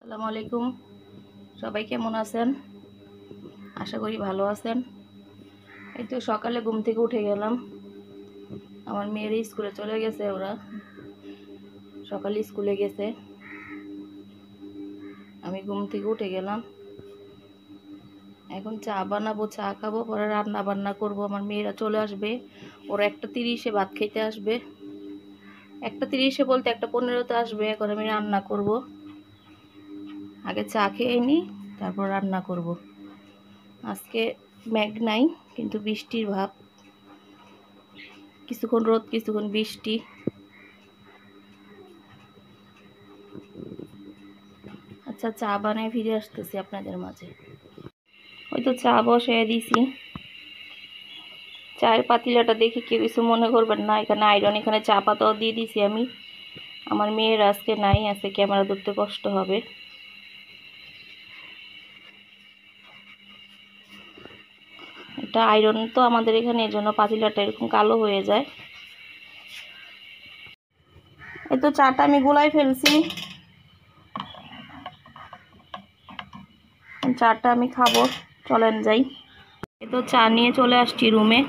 আসসালামু আলাইকুম। সবাই কেমন আছেন? আশা করি ভালো আছেন। এই তো সকালে ঘুম থেকে উঠে গেলাম। আমার মেয়ের স্কুলে চলে গেছে, ওরা সকালে স্কুলে গেছে। আমি ঘুম থেকে উঠে গেলাম, এখন চা বানাবো, চা খাবো, পরে রান্না বান্না করব। আমার মেয়েরা চলে আসবে, ওরা 1:30-এ ভাত খেতে আসবে। 1:30-এ বলতে 1:15-তে আসবে। এখন আমি রান্না করব, আগে চা খেয়ে নিই, তারপর রান্না করব। আজকে মেঘ নাই, কিন্তু বৃষ্টির ভাব, কিছুক্ষণ রোদ কিছুক্ষণ বৃষ্টি। আচ্ছা, চা বানায় ফিরে আসতেছি আপনাদের মাঝে। ওই তো চা বসায় দিছি। চায়ের পাতিলাটা দেখে কেউ কিছু মনে করবেন না, এখানে আয়রন, এখানে চা পাতাও দিয়ে দিছি আমি। আমার মেয়ের আজকে নাই, আজকে ক্যামেরা ধরতে কষ্ট হবে। এটা আয়রন তো আমাদের এখানে, এর জন্য পাতিলাটা এরকম কালো হয়ে যায়। এই তো চাটা আমি গোলাই ফেলছি, চাটা আমি খাবো, চলেন যাই। এই তো চা নিয়ে চলে আসছি রুমে।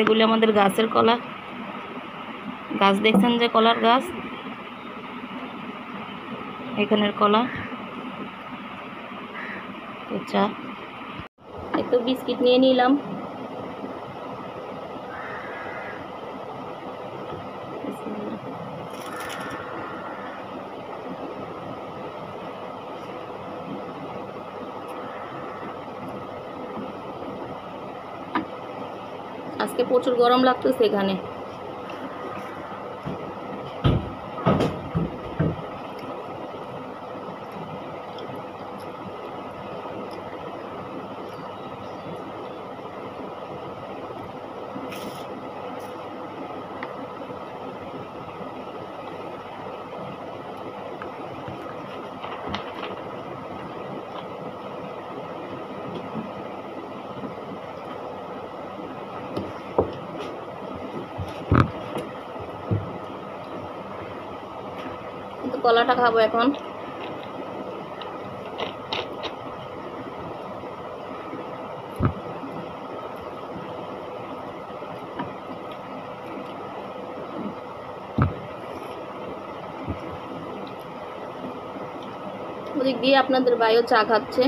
এগুলি আমাদের গাছের কলা গাছ, দেখছেন যে কলার গাছ, এখানের কলা। তো চা, এই তো বিস্কিট নিয়ে নিলাম। আজকে প্রচুর গরম লাগতেছে এখানে। কিন্তু কলাটা খাবো এখন। ওদিক দিয়ে আপনাদের ভাইও চা খাচ্ছে।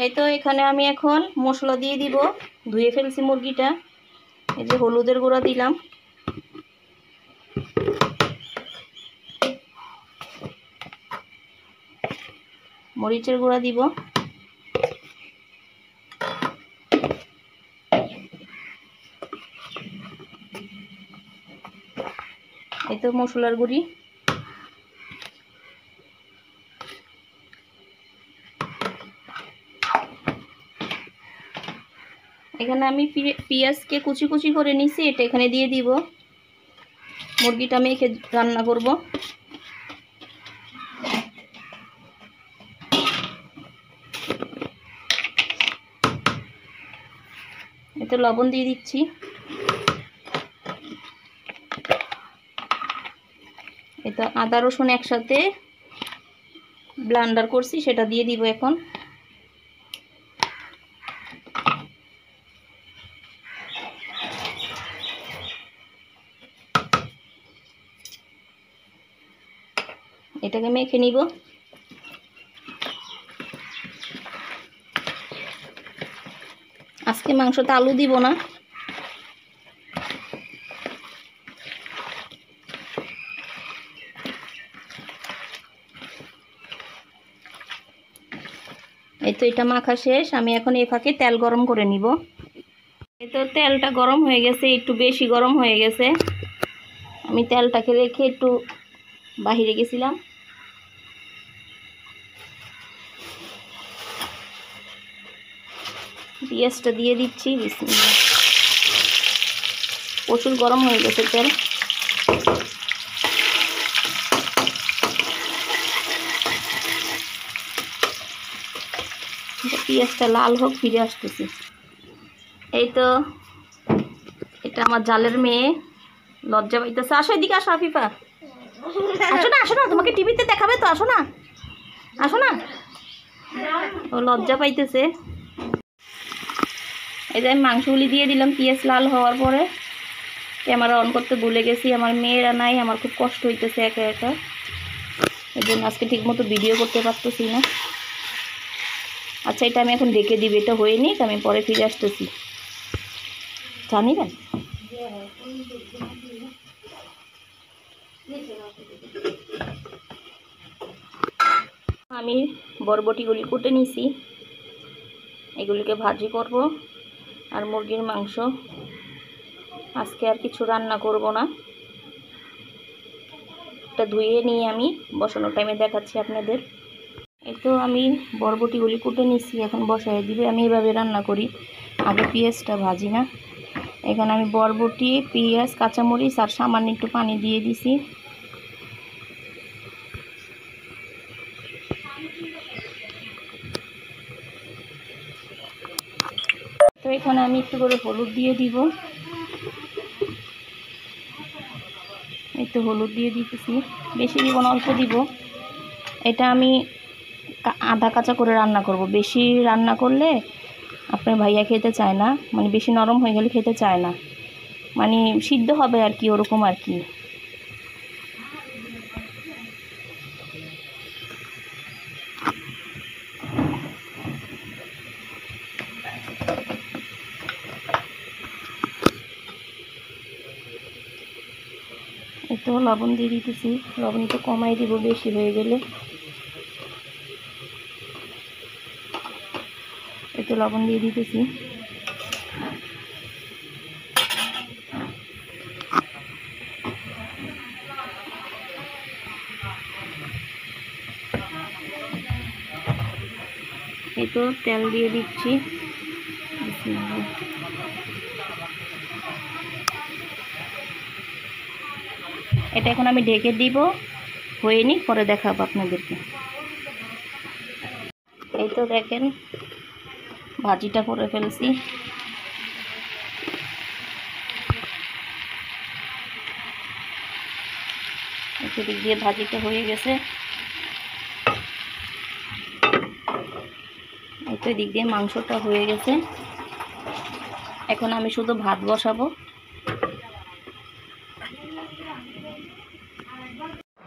এই তো এখানে আমি এখন মশলা দিয়ে দিব। ধুয়ে ফেলছি মুরগিটা। এই যে হলুদের গুঁড়া দিলাম, মরিচের গুঁড়া দিব, এই তো মশলার গুঁড়ি। এখানে আমি পেঁয়াজকে কুচি কুচি করে নিছি, এটা এখানে দিয়ে দিব। মুরগিটা মেখে রান্না করব। এতে লবণ দিয়ে দিচ্ছি। এটা আদা রসুন একসাথে ব্লেন্ডার করছি, সেটা দিয়ে দিব এখন। এটাকে মেখে নিব। আজকে মাংসতে আলু দিব না। এই তো এটা মাখা শেষ। আমি এখন এই ফাঁকে তেল গরম করে নিব। এই তো তেলটা গরম হয়ে গেছে, একটু বেশি গরম হয়ে গেছে। আমি তেলটাকে রেখে একটু বাহিরে গেছিলাম। পেঁয়াজটা দিয়ে দিচ্ছি। বিসমিল্লাহ। প্রচুর গরম হয়ে গেছে তেল। পেঁয়াজটা লাল হোক, ফিরে আসতেছি। এই তো এটা আমার জালের মেয়ে, লজ্জা পাইতেছে। আসো এদিকে, আসো আফিফা, আসো না, আসো না, তোমাকে টিভিতে দেখাবে তো, আসো না, আসো না। ও লজ্জা পাইতেছে। এই যে আমি মাংসগুলি দিয়ে দিলাম পেঁয়াজ লাল হওয়ার পরে। ক্যামেরা অন করতে ভুলে গেছি, আমার মেয়েরা নাই, আমার খুব কষ্ট হইতেছে একা একা। এই জন্য আজকে ঠিকমতো ভিডিও করতে পারতেছি না। আচ্ছা, এটা আমি এখন ডেকে দিবি, এটা হয়ে নিক, আমি পরে ফিরে আসতেছি। জানি না আমি বরবটিগুলি কুটে নিছি, এগুলিকে ভাজি করব। আর মুরগির মাংস, আজকে আর কিছু রান্না করব না। এটা ধুয়ে নিয়ে আমি বসানোর টাইমে দেখাচ্ছি আপনাদের। এই তো আমি বরবটিগুলি কুটে নিছি, এখন বসাই দিবে। আমি এভাবে রান্না করি, আগে পেঁয়াজটা ভাজি না। এখানে আমি বরবটি, পেঁয়াজ, কাঁচামরিচ আর সামান্য একটু পানি দিয়ে দিছি। তো এখানে আমি একটু করে হলুদ দিয়ে দিব। এই তো হলুদ দিয়ে দিতেছি, বেশি দিব না, অল্প দিব। এটা আমি আধা কাঁচা করে রান্না করব। বেশি রান্না করলে আপনার ভাইয়া খেতে চায় না, মানে বেশি নরম হয়ে গেলে খেতে চায় না, মানে সিদ্ধ হবে আর কি, ওরকম আর কি। এই তো লবণ দিয়ে দিতেছি, লবণ একটু কমাই দিব বেশি হয়ে গেলে। এই তো লবণ দিয়ে দিতেছি। এই তো তেল দিয়ে দিচ্ছি। এটা এখন আমি ঢেকে দিব, হয়ে নি, পরে দেখাবো আপনাদেরকে। এই তো দেখেন ভাজিটা করে ফেলছি। এদিক দিয়ে ভাজিটা হয়ে গেছে। এই তো এদিক দিয়ে মাংসটা হয়ে গেছে। এখন আমি শুধু ভাত বসাবো।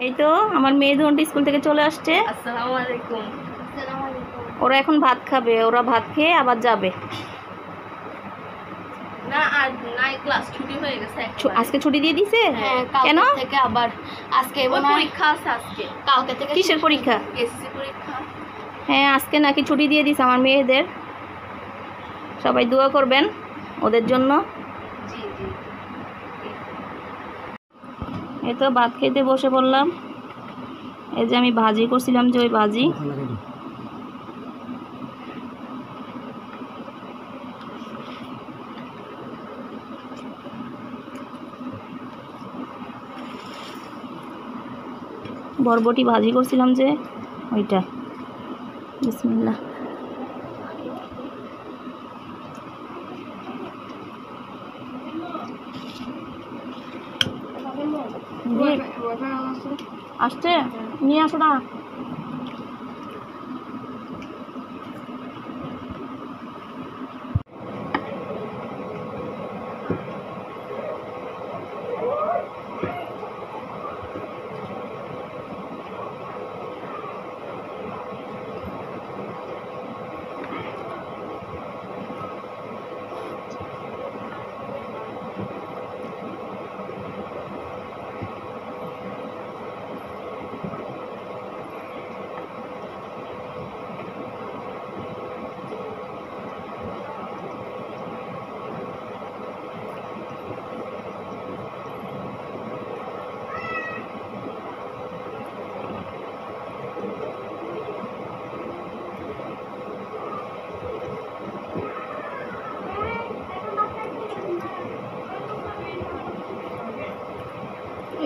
এই তো আমার মেয়ে দুটো স্কুল থেকে চলে আসছে। আসসালামু আলাইকুম। ওরা এখন ভাত খাবে, ওরা ভাত খেয়ে আবার যাবে। না আর নাই, ক্লাস ছুটি হয়ে গেছে। আজকে ছুটি দিয়ে দিছে? কেন? থেকে আবার আজকে পরীক্ষা আছে। আজকে কালকে থেকে। কিসের পরীক্ষা? এসএসসি পরীক্ষা। হ্যাঁ, আজকে নাকি ছুটি দিয়ে দিছে আমার মেয়েদের। সবাই দোয়া করবেন ওদের জন্য। জি জি। এই তো ভাত খেতে বসে পড়লাম। এই যে আমি ভাজি করছিলাম, যে ওই ভাজি। বরবটি ভাজি করছিলাম যে ওইটা। বিসমিল্লাহ। আসছে, নিয়ে আসো না।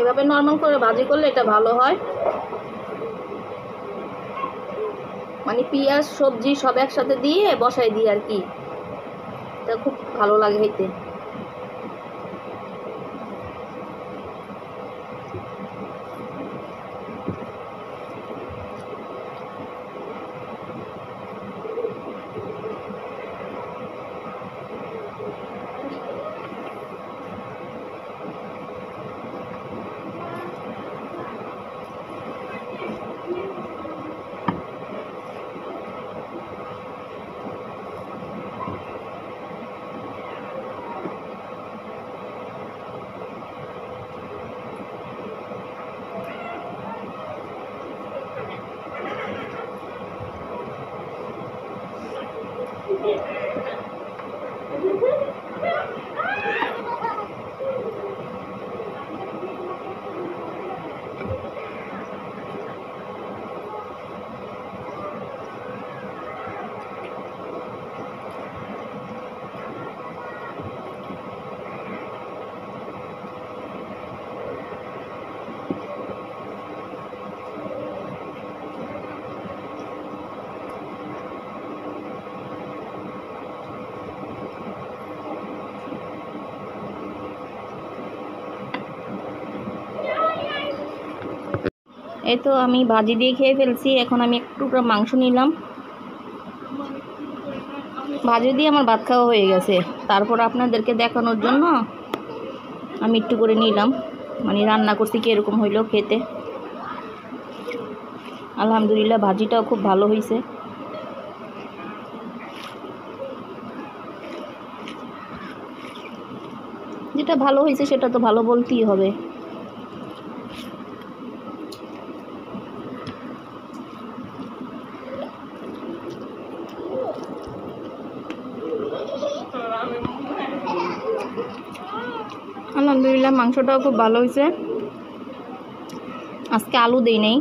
এভাবে নর্মাল করে ভাজি করলে এটা ভালো হয়, মানে পেঁয়াজ সবজি সব একসাথে দিয়ে বসাই দিই আর কি, এটা খুব ভালো লাগে খেতে। এই তো আমি ভাজি দিয়ে খেয়ে ফেলছি। এখন আমি একটু টুকরা মাংস নিলাম, ভাজি দিয়ে আমার ভাত খাওয়া হয়ে গেছে। তারপর আপনাদেরকে দেখানোর জন্য আমি একটু করে নিলাম, মানে রান্না করছি কীরকম হইলো খেতে। আলহামদুলিল্লাহ ভাজিটাও খুব ভালো হয়েছে। যেটা ভালো হয়েছে সেটা তো ভালো বলতেই হবে। আলহামদুলিল্লাহ মাংসটাও খুব ভালো হয়েছে। আজকে আলু দেই নাই।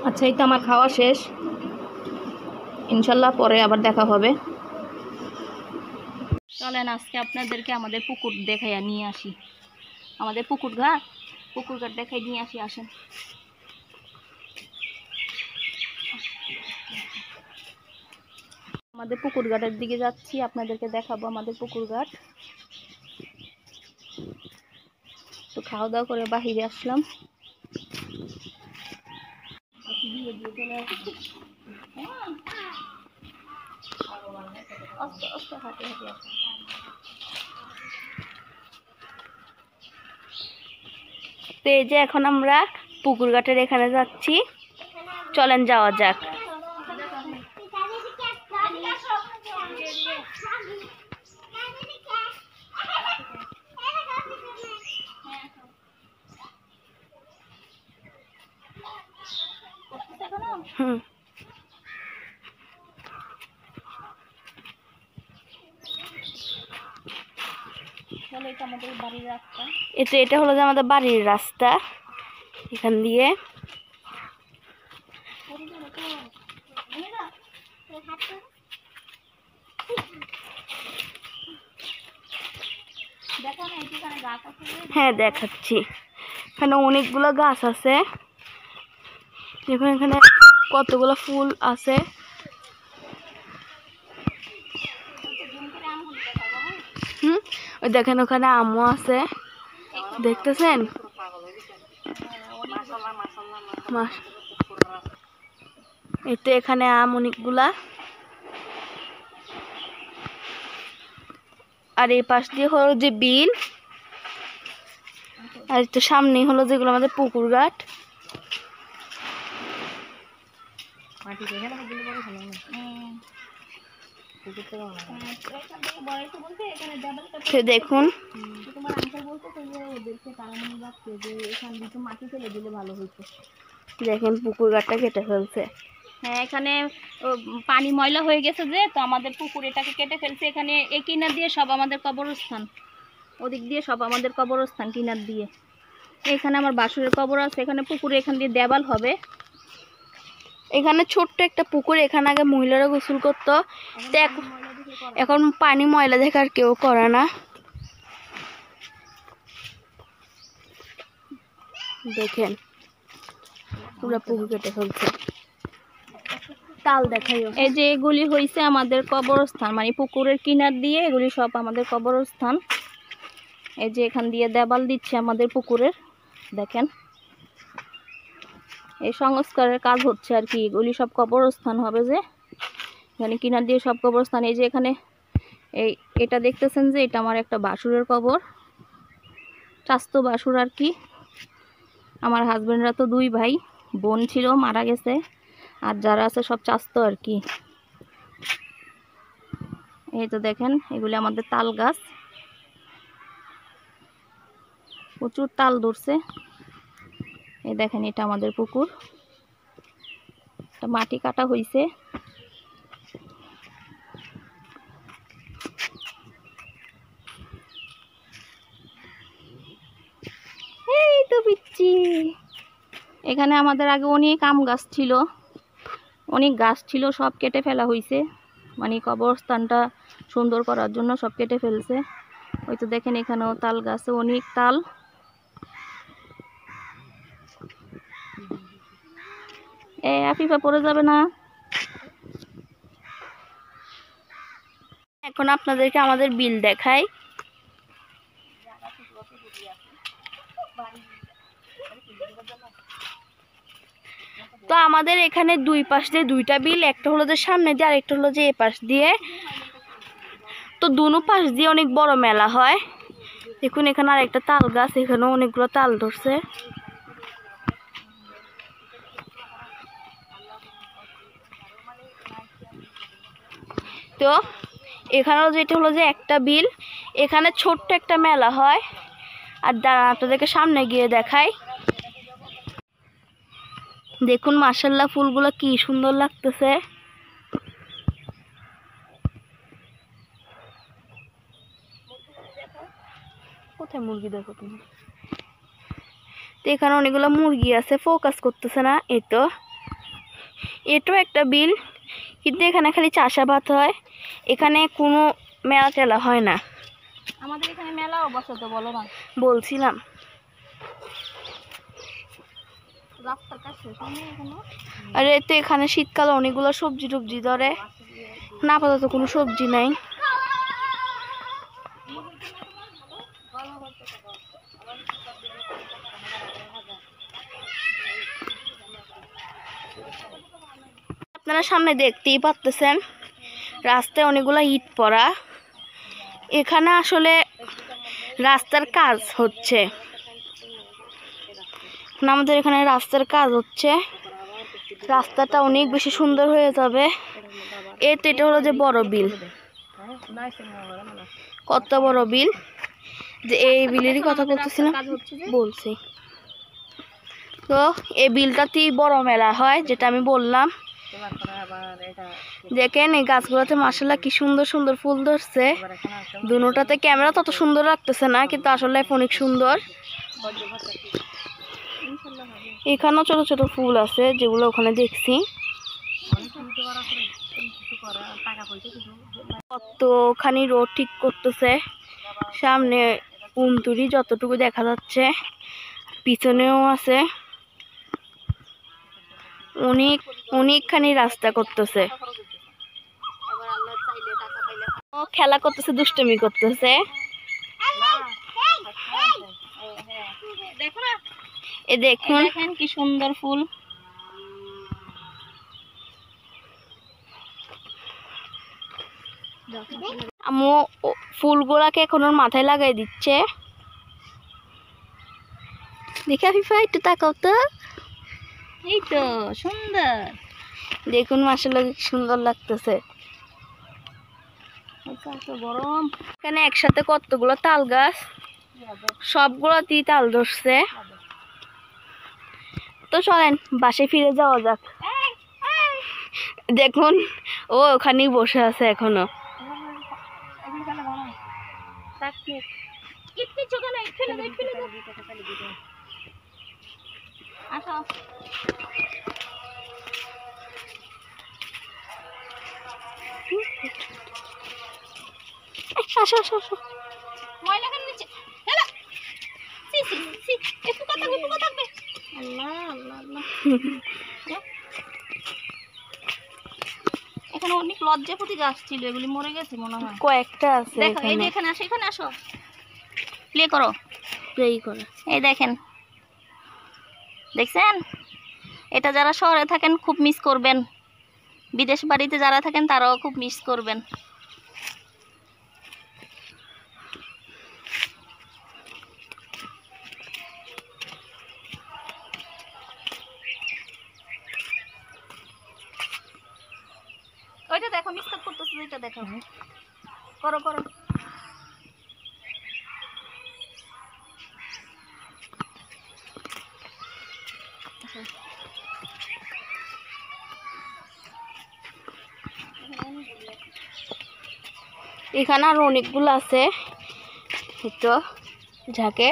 আচ্ছা, এই তো আমার খাওয়া শেষ। ইনশাল্লাহ পরে আবার দেখা হবে। চলেন আজকে আপনাদেরকে আমাদের পুকুর দেখাইয়া নিয়ে আসি, আমাদের পুকুর ঘাট দেখাই নিয়ে আসি। আসেন। আমাদের পুকুর ঘাটের দিকে যাচ্ছি, আপনাদেরকে দেখাবো আমাদের পুকুর ঘাট। তো খাওয়া দাওয়া করে বাহিরে আসলাম। তো এই যে এখন আমরা পুকুর ঘাটের এখানে যাচ্ছি, চলেন যাওয়া যাক। এটা হলো যে আমাদের বাড়ির রাস্তা। এখান দিয়ে হ্যাঁ দেখাচ্ছি। এখানে অনেকগুলো গাছ আছে, দেখুন এখানে কতগুলো ফুল আছে। ওই দেখেন ওখানে আমও আছে, দেখতেছেন? এই তো এখানে আম অনেকগুলা। আর এই পাশ দিয়ে হলো যে বিল, আর একটু সামনে হলো যেগুলো আমাদের পুকুর ঘাট। দেখুন দেখেন পুকুর গাটটা কেটে ফেলছে। হ্যাঁ, এখানে পানি ময়লা হয়ে গেছে যে, তো আমাদের পুকুর এটাকে কেটে ফেলছে। এখানে এই কিনার দিয়ে সব আমাদের কবরস্থান, ওদিক দিয়ে সব আমাদের কবরস্থান কিনার দিয়ে। এখানে আমার বাসুরের কবর আছে, এখানে পুকুরে এখান দিয়ে দেওয়াল হবে। এখানে ছোট্ট একটা পুকুর, এখানে আগে মহিলারা গোসল করতো, এখন পানি ময়লা দেখে আর কেউ করে না। দেখেন পুরো পুকুর কেটে ফেলছে। তাল দেখাইও। এই যে এগুলি হয়েছে আমাদের কবরস্থান, মানে পুকুরের কিনার দিয়ে এগুলি সব আমাদের কবরস্থান। এই যে এখান দিয়ে দেওয়াল দিচ্ছে আমাদের পুকুরের, দেখেন এই সংস্কারের কাজ হচ্ছে আর কি। এগুলি সব কবরস্থান হবে, যে এখানে কিনার দিয়ে সব কবরস্থান। এই যে এখানে এটা দেখতেছেন যে এটা আমার একটা বাসুরের কবর, চাস্তো বাসুর আর কি। আমার হাজবেন্ডরা তো 2 ভাই, বোন ছিল মারা গেছে, আর যারা আছে সব চাস্তো আর কি। এই তো দেখেন এগুলি আমাদের তাল গাছ, প্রচুর তাল ধরছে। এই দেখেন এটা আমাদের পুকুর, মাটি কাটা হয়েছে। এই তো পিচ্ছি। এখানে আমাদের আগে অনেক আম গাছ ছিল, অনেক গাছ ছিল, সব কেটে ফেলা হয়েছে, মানে কবরস্থানটা সুন্দর করার জন্য সব কেটে ফেলছে। ওই তো দেখেন এখানেও তাল গাছে অনেক তাল। আফিফা পড়ে যাবে না। এখন আপনাদেরকে আমাদের বিল দেখাই। তো আমাদের এখানে 2 পাশ দিয়ে 2টা বিল, একটা হলো যে সামনে দিয়ে আর একটা হলো যে এই পাশ দিয়ে। তো দুনো পাশ দিয়ে অনেক বড় মেলা হয়। দেখুন এখানে আর একটা তাল গাছ, এখানেও অনেকগুলো তাল ধরছে। তো এখানেও যেটা হলো যে একটা বিল, এখানে ছোট্ট একটা মেলা হয়। আর দাঁড়ান আপনাদেরকে সামনে গিয়ে দেখাই। দেখুন মাশাআল্লাহ ফুলগুলো কি সুন্দর লাগতেছে। কোথায় মুরগি দেখো তুমি? তো এখানে অনেকগুলো মুরগি আছে, ফোকাস করতেছে না। এই তো এটাও একটা বিল, কিন্তু এখানে খালি চাষাবাদ হয়, এখানে কোনো মেলা টেলা হয় না। আমাদের এখানে মেলাও বসে তো, বলো না? বলছিলাম রাস্তার কাছে এখানে। আরে তো এখানে শীতকালে অনেকগুলো সবজি টবজি ধরে না, আপাতত কোনো সবজি নাই। আপনারা সামনে দেখতেই পাচ্ছেন রাস্তায় অনেকগুলো ইট পড়া। এখানে আসলে রাস্তার কাজ হচ্ছে, আমাদের এখানে রাস্তার কাজ হচ্ছে, রাস্তাটা অনেক বেশি সুন্দর হয়ে যাবে। এটা হলো যে বড় বিল, কত বড় বিল, যে এই বিলেরই কথা বলতেছিলাম, বলছি। তো এই বিলটাতেই বড় মেলা হয়, যেটা আমি বললাম। দেখেন এই গাছগুলোতে মাশাআল্লাহ কি সুন্দর সুন্দর ফুল ধরছে। দুটোটাতে ক্যামেরা তত সুন্দর লাগতেছে না, কিন্তু আসলে অনেক সুন্দর। এখানেও ছোট ছোট ফুল আছে, যেগুলো ওখানে দেখছি। কতখানি রোড ঠিক করতেছে, সামনে উনতুরি যতটুকু দেখা যাচ্ছে, পিছনেও আছে, অনেকখানি রাস্তা করতেছে। ও খেলা করতেছে, দুষ্টুমি করতেছে। এ দেখুন কি সুন্দর ফুল। আমু ফুলগুলাকে এখন ওর মাথায় লাগাই দিচ্ছে। দেখে আফিফা একটু তাকাও তো। এই তো সুন্দর। দেখুন মাশাআল্লাহ কি সুন্দর লাগতেছে। গরম এখানে একসাথে কতগুলো তাল গাছ, সবগুলোতেই তাল ধরছে। তো চলেন বাসে ফিরে যাওয়া যাক। দেখুন ও ওখানেই বসে আছে এখনো। আসো আসো আসো। ময়লা কেন নিচে? হেলা। সি সি সি একটু কথা থাকবে। আল্লাহ আল্লাহ আল্লাহ। এখানে অনেক লজ্জাপতি গাছ ছিল, এগুলি মরে গেছে মনে হয়। কয়েকটা আছে দেখো, এই যে এখানে আসো, এখানে আসো। প্লে করো, প্লে করো। এই দেখেন, দেখছেন? এটা যারা শহরে থাকেন খুব মিস করবেন, বিদেশ বাড়িতে যারা থাকেন তারাও খুব মিস করবেন। ওইটা দেখো মিস করতেছে, ওইটা দেখো। করো করো। এখানে আর অনেকগুলো আছে, তো ঝাঁকে।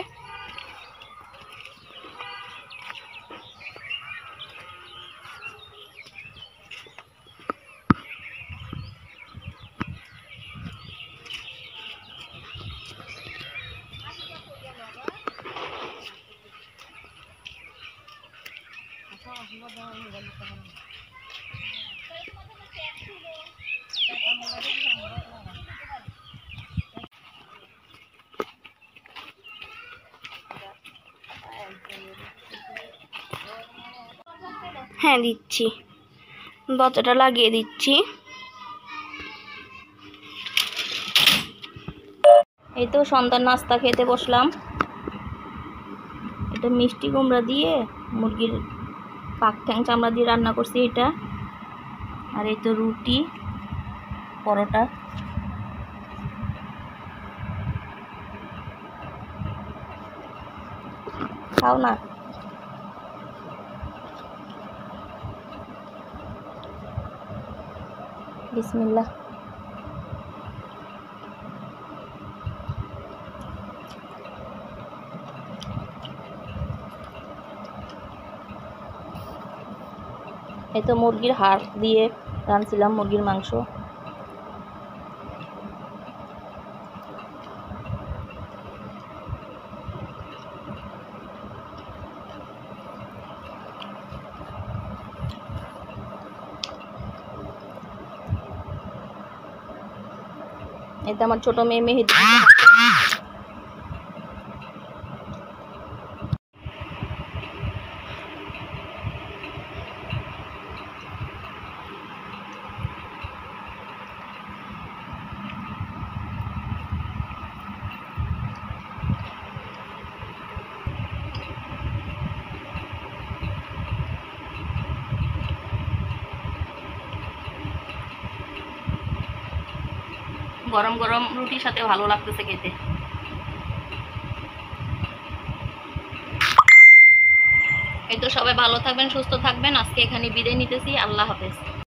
হ্যাঁ দিচ্ছি, দরজাটা লাগিয়ে দিচ্ছি। এই তো সন্ধ্যার নাস্তা খেতে বসলাম। এটা মিষ্টি কুমড়া দিয়ে মুরগির পাক ঠ্যাং চামড়া দিয়ে রান্না করছি এটা। আর এই তো রুটি, পরোটা। খাও না। বিসমিল্লাহ। এই তো মুরগির হাড় দিয়ে রাঁধছিলাম মুরগির মাংস। এই তো আমার ছোট মেয়ে মেহেদি। গরম গরম রুটির সাথে ভালো লাগতেছে খেতে। এই তো সবাই ভালো থাকবেন, সুস্থ থাকবেন। আজকে এখানে বিদায় নিতেছি। আল্লাহ হাফেজ।